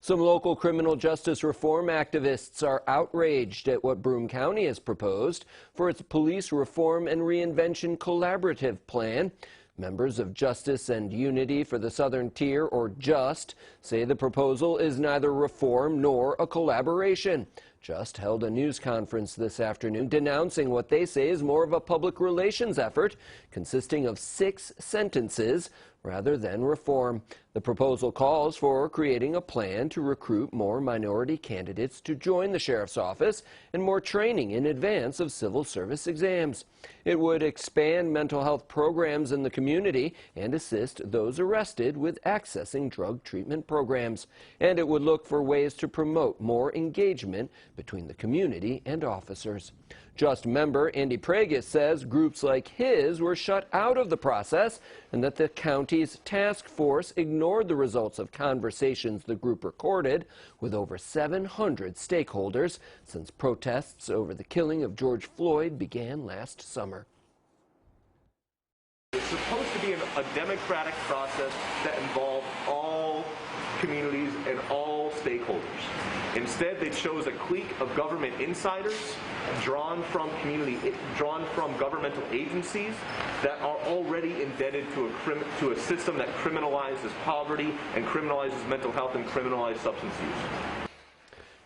Some local criminal justice reform activists are outraged at what Broome County has proposed for its police reform and reinvention collaborative plan. Members of Justice and Unity for the Southern Tier, or JUST, say the proposal is neither reform nor a collaboration. JUST held a news conference this afternoon denouncing what they say is more of a public relations effort consisting of 6 sentences rather than reform. The proposal calls for creating a plan to recruit more minority candidates to join the sheriff's office and more training in advance of civil service exams. It would expand mental health programs in the community and assist those arrested with accessing drug treatment programs. And it would look for ways to promote more engagement between the community and officers. JUST member Andy Pragus says groups like his were shut out of the process and that the county's task force ignored the results of conversations the group recorded with over 700 stakeholders since protests over the killing of George Floyd began last summer. It's supposed to be a democratic process that involves all communities and all stakeholders. Instead, they chose a clique of government insiders drawn from governmental agencies that are already indebted to a system that criminalizes poverty and criminalizes mental health and criminalizes substance use.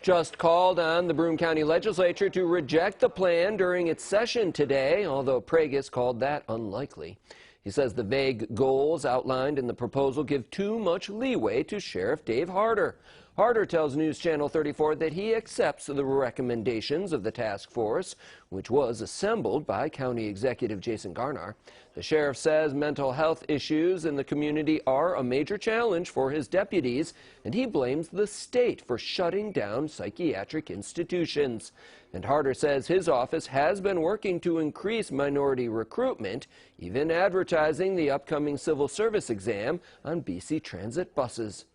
JUST called on the Broome County Legislature to reject the plan during its session today, although Pragus called that unlikely. He says the vague goals outlined in the proposal give too much leeway to Sheriff Dave Harder. Harder tells News Channel 34 that he accepts the recommendations of the task force, which was assembled by County Executive Jason Garnar. The sheriff says mental health issues in the community are a major challenge for his deputies, and he blames the state for shutting down psychiatric institutions. And Harder says his office has been working to increase minority recruitment, even advertising the upcoming civil service exam on BC Transit buses.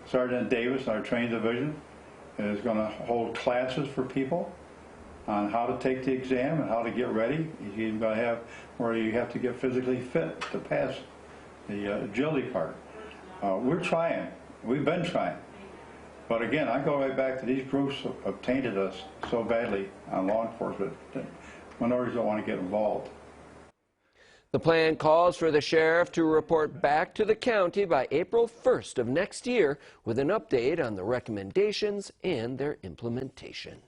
Sergeant Davis, our training division, is going to hold classes for people on how to take the exam and how to get ready. He's going to have where you have to get physically fit to pass the agility part. We're trying. We've been trying. But again, I go right back to these groups have tainted us so badly on law enforcement that minorities don't want to get involved. The plan calls for the sheriff to report back to the county by April 1st of next year with an update on the recommendations and their implementation.